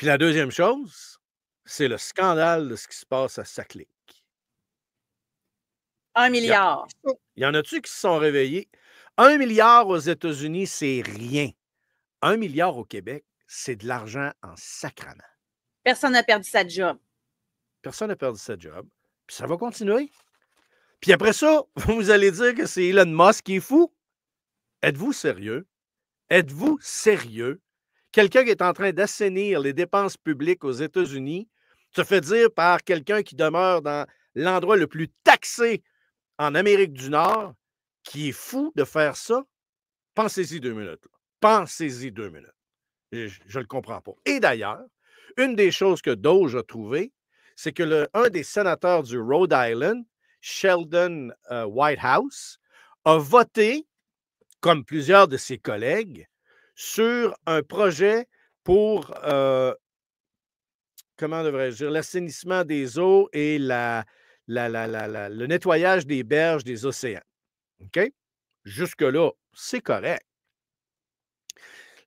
Puis la deuxième chose, c'est le scandale de ce qui se passe à Saclay. 1 milliard. Il y en a-tu qui se sont réveillés? 1 milliard aux États-Unis, c'est rien. 1 milliard au Québec, c'est de l'argent en sacrament. Personne n'a perdu sa job. Personne n'a perdu sa job. Puis ça va continuer. Puis après ça, vous allez dire que c'est Elon Musk qui est fou. Êtes-vous sérieux? Êtes-vous sérieux? Quelqu'un qui est en train d'assainir les dépenses publiques aux États-Unis se fait dire par quelqu'un qui demeure dans l'endroit le plus taxé en Amérique du Nord, qui est fou de faire ça? Pensez-y 2 minutes. Pensez-y 2 minutes. Je ne le comprends pas. Et d'ailleurs, une des choses que Doge a trouvé, c'est que un des sénateurs du Rhode Island, Sheldon Whitehouse, a voté, comme plusieurs de ses collègues, sur un projet pour, comment devrais-je dire, l'assainissement des eaux et le nettoyage des berges des océans. OK? Jusque-là, c'est correct.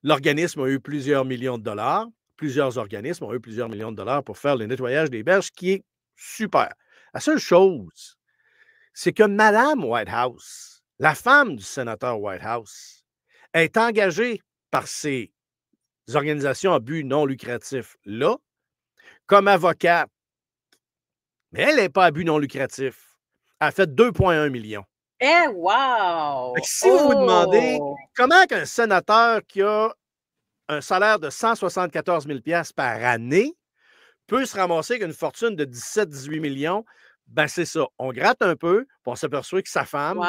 L'organisme a eu plusieurs millions de dollars. Plusieurs organismes ont eu plusieurs millions de dollars pour faire le nettoyage des berges, ce qui est super. La seule chose, c'est que Mme Whitehouse, la femme du sénateur Whitehouse, est engagée par ces organisations à but non lucratif-là comme avocate. Mais elle n'est pas à but non lucratif. Elle a fait 2,1 millions. Eh, wow! Si vous vous demandez comment qu'un sénateur qui a un salaire de 174 000 $ par année peut se ramasser avec une fortune de 17-18 millions, ben c'est ça. On gratte un peu, puis on s'aperçoit que sa femme,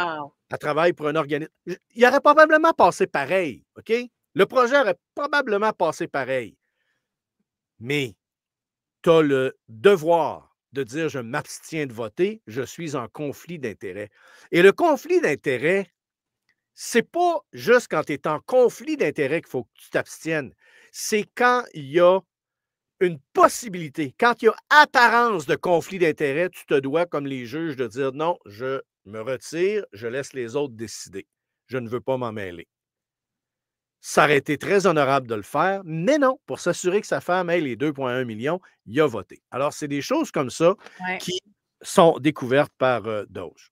elle travaille pour un organisme. Il aurait probablement passé pareil, OK? Le projet aurait probablement passé pareil. Mais tu as le devoir de dire je m'abstiens de voter, je suis en conflit d'intérêts. Et le conflit d'intérêts, c'est pas juste quand tu es en conflit d'intérêts qu'il faut que tu t'abstiennes. C'est quand il y a une possibilité, quand il y a apparence de conflit d'intérêts, tu te dois, comme les juges, de dire non, je me retire, je laisse les autres décider. Je ne veux pas m'en mêler. Ça aurait été très honorable de le faire, mais non, pour s'assurer que sa femme ait les 2,1 millions, il a voté. Alors, c'est des choses comme ça qui sont découvertes par Doge.